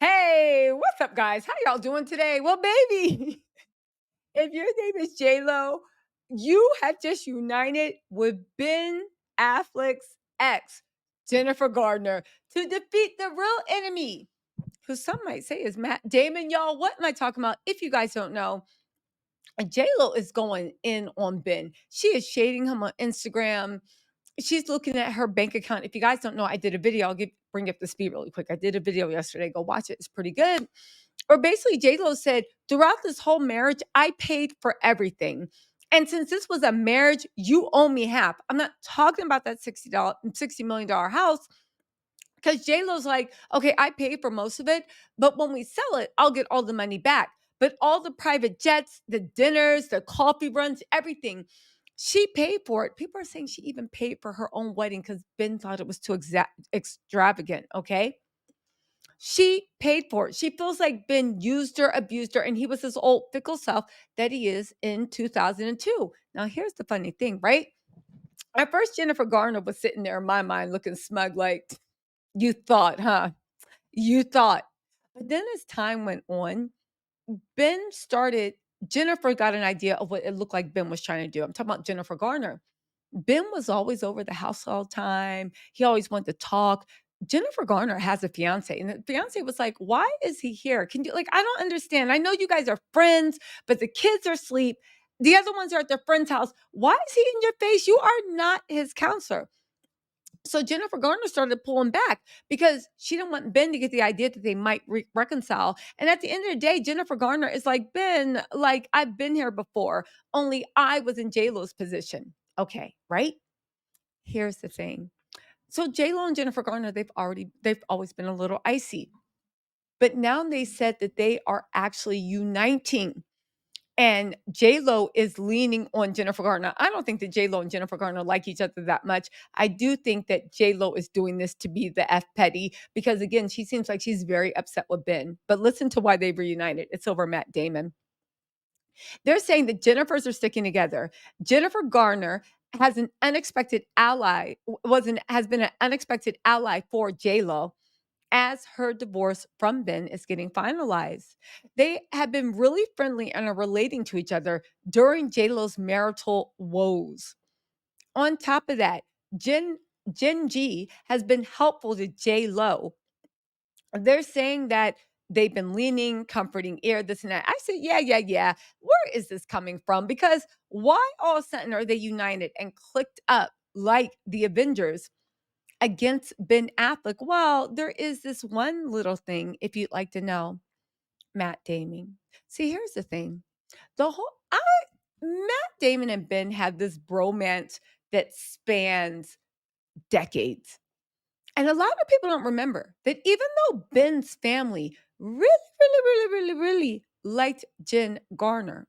Hey, what's up, guys? How y'all doing today? Well, baby, if your name is J Lo, you have just united with Ben Affleck's ex, Jennifer Gardner, to defeat the real enemy, who some might say is Matt Damon. Y'all, what am I talking about? If you guys don't know, J Lo is going in on Ben. She is shading him on Instagram. She's looking at her bank account. If you guys don't know, I did a video. Bring up the speed really quick. I did a video yesterday. Go watch it. It's pretty good. Or basically, J Lo said, throughout this whole marriage, I paid for everything. And since this was a marriage, you owe me half. I'm not talking about that $60 million house. Because J Lo's like, okay, I paid for most of it, but when we sell it, I'll get all the money back. But all the private jets, the dinners, the coffee runs, everything, she paid for it. People are saying she even paid for her own wedding because Ben thought it was too extravagant. Okay. She paid for it. She feels like Ben used her, abused her, and he was his old fickle self that he is in 2002. Now, here's the funny thing, right? At first, Jennifer Garner was sitting there in my mind looking smug, like, you thought, huh? You thought. But then as time went on, Ben started, Jennifer got an idea of what it looked like Ben was trying to do. I'm talking about Jennifer Garner. Ben was always over the house all the time. He always wanted to talk. Jennifer Garner has a fiance, and the fiance was like, "Why is he here? Can you like? I don't understand. I know you guys are friends, but the kids are asleep. The other ones are at their friend's house. Why is he in your face? You are not his counselor." So Jennifer Garner started pulling back because she didn't want Ben to get the idea that they might reconcile. And at the end of the day, Jennifer Garner is like, Ben, like I've been here before, only I was in J Lo's position. Okay, right? Here's the thing. So J Lo and Jennifer Garner, they've always been a little icy. But now they said that they are actually uniting. And J Lo is leaning on Jennifer Garner. I don't think that J Lo and Jennifer Garner like each other that much. I do think that J Lo is doing this to be the F petty because again, she seems like she's very upset with Ben. But listen to why they've reunited. It's over Matt Damon. They're saying that Jennifers are sticking together. Jennifer Garner has an unexpected ally, has been an unexpected ally for J Lo as her divorce from Ben is getting finalized. They have been really friendly and are relating to each other during J-Lo's marital woes. On top of that, Jen G has been helpful to J-Lo. They're saying that they've been leaning, comforting ear, this and that. I said, yeah, yeah, yeah. Where is this coming from? Because why all of a sudden are they united and clicked up like the Avengers against Ben Affleck? Well, there is this one little thing, if you'd like to know, Matt Damon. See, here's the thing. The whole I Matt Damon and Ben had this bromance that spans decades. And a lot of people don't remember that even though Ben's family really liked Jen Garner,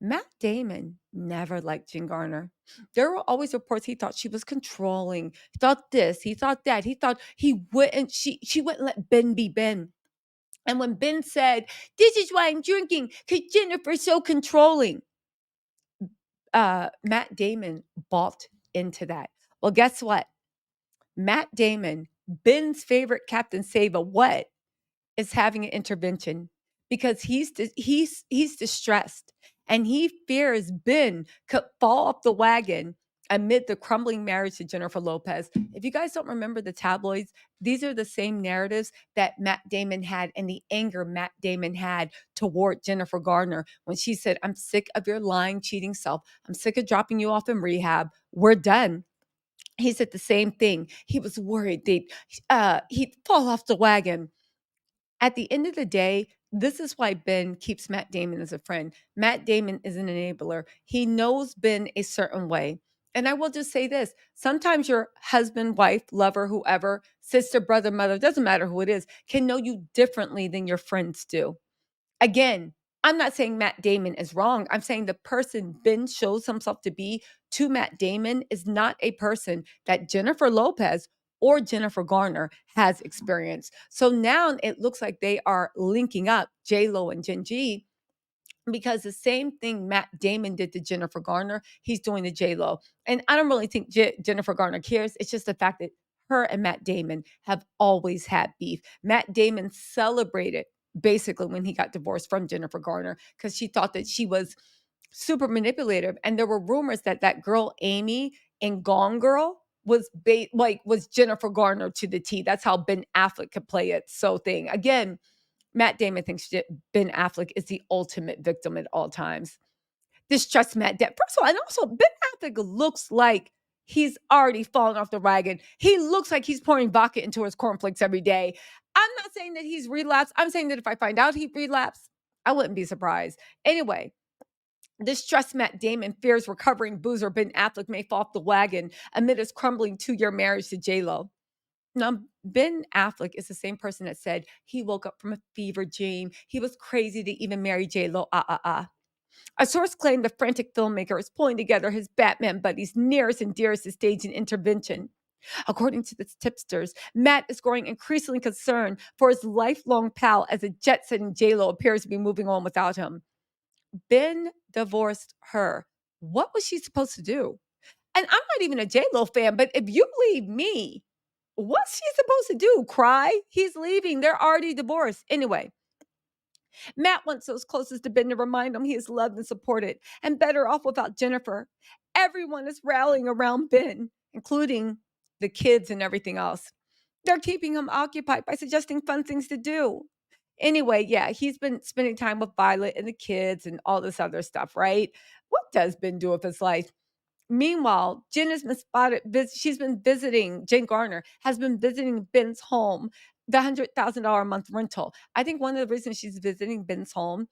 Matt Damon never liked Jen Garner. There were always reports he thought she was controlling. He thought this, he thought that. He thought she wouldn't let Ben be Ben. And when Ben said, "This is why I'm drinking, because Jennifer's so controlling," Matt Damon bought into that. Well, guess what? Matt Damon, Ben's favorite Captain Save a what? Is having an intervention because he's distressed and he fears Ben could fall off the wagon amid the crumbling marriage to Jennifer Lopez. If you guys don't remember the tabloids, these are the same narratives that Matt Damon had and the anger Matt Damon had toward Jennifer Garner when she said, "I'm sick of your lying, cheating self. I'm sick of dropping you off in rehab. We're done." He said the same thing. He was worried he'd fall off the wagon. At the end of the day, this is why Ben keeps Matt Damon as a friend. Matt Damon is an enabler. He knows Ben a certain way. And I will just say this sometimes your husband, wife, lover, whoever, sister, brother, mother, doesn't matter who it is, can know you differently than your friends do. Again, I'm not saying Matt Damon is wrong. I'm saying the person Ben shows himself to be to Matt Damon is not a person that Jennifer Lopez or Jennifer Garner has experienced. So now it looks like they are linking up J Lo and Jen G because the same thing Matt Damon did to Jennifer Garner, he's doing to J Lo. And I don't really think Jennifer Garner cares. It's just the fact that her and Matt Damon have always had beef. Matt Damon celebrated basically when he got divorced from Jennifer Garner because she thought that she was super manipulative. And there were rumors that that girl, Amy in Gone Girl, was Jennifer Garner to the T. That's how Ben Affleck could play it. So thing. Again, Matt Damon thinks Ben Affleck is the ultimate victim at all times. Distrust Matt Damon. First of all, and also Ben Affleck looks like he's already fallen off the wagon. He looks like he's pouring vodka into his cornflakes every day. I'm not saying that he's relapsed. I'm saying that if I find out he relapsed, I wouldn't be surprised. Anyway, distrust Matt Damon fears recovering boozer Ben Affleck may fall off the wagon amid his crumbling 2-year marriage to J-Lo. Now, Ben Affleck is the same person that said he woke up from a fever dream. He was crazy to even marry J-Lo. A source claimed the frantic filmmaker is pulling together his Batman buddies nearest and dearest to stage an intervention. According to the tipsters, Matt is growing increasingly concerned for his lifelong pal as a jet-setting J-Lo appears to be moving on without him. Ben divorced her. What was she supposed to do? And I'm not even a J-Lo fan, but if you leave me, what's she supposed to do? Cry? He's leaving. They're already divorced. Anyway, Matt wants those closest to Ben to remind him he is loved and supported and better off without Jennifer. Everyone is rallying around Ben, including the kids and everything else. They're keeping him occupied by suggesting fun things to do. Anyway, yeah, he's been spending time with Violet and the kids and all this other stuff, right? What does Ben do with his life? Meanwhile, Jen has been spotted. She's been visiting. Jen Garner has been visiting Ben's home, the $100,000 a month rental. I think one of the reasons she's visiting Ben's home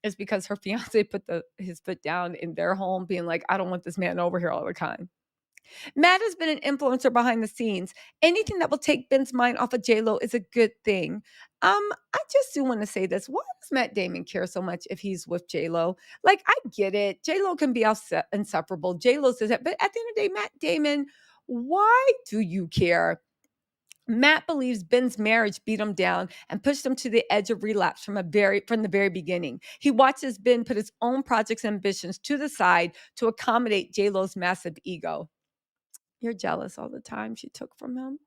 is because her fiance put his foot down in their home, being like, "I don't want this man over here all the time." Matt has been an influencer behind the scenes. Anything that will take Ben's mind off of J-Lo is a good thing. I just do want to say this. Why does Matt Damon care so much if he's with J-Lo? Like, I get it. J-Lo can be insufferable. J-Lo says that. But at the end of the day, Matt Damon, why do you care? Matt believes Ben's marriage beat him down and pushed him to the edge of relapse from the very beginning. He watches Ben put his own projects and ambitions to the side to accommodate J-Lo's massive ego. You're jealous all the time she took from him.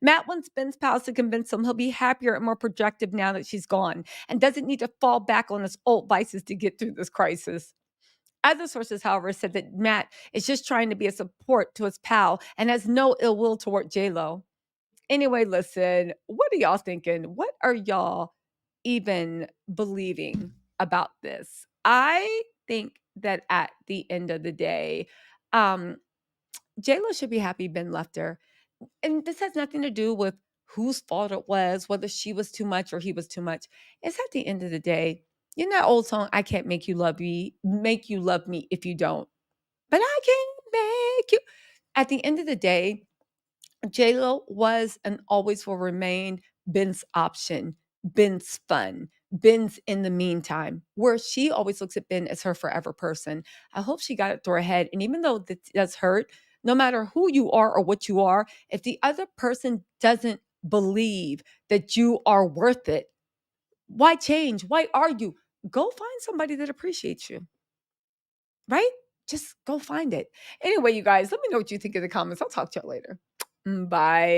Matt wants Ben's pals to convince him he'll be happier and more productive now that she's gone and doesn't need to fall back on his old vices to get through this crisis. Other sources, however, said that Matt is just trying to be a support to his pal and has no ill will toward J-Lo. Anyway, listen, what are y'all thinking? What are y'all even believing about this? I think that at the end of the day, um, J-Lo should be happy Ben left her. And this has nothing to do with whose fault it was, whether she was too much or he was too much. It's at the end of the day, you know that old song, I can't make you love me if you don't. But I can make you. At the end of the day, J-Lo was and always will remain Ben's option, Ben's fun, Ben's in the meantime, where she always looks at Ben as her forever person. I hope she got it through her head. And even though that does hurt, no matter who you are or what you are, if the other person doesn't believe that you are worth it, why change? Why argue? Go find somebody that appreciates you, right? Just go find it. Anyway, you guys, let me know what you think in the comments. I'll talk to you later. Bye.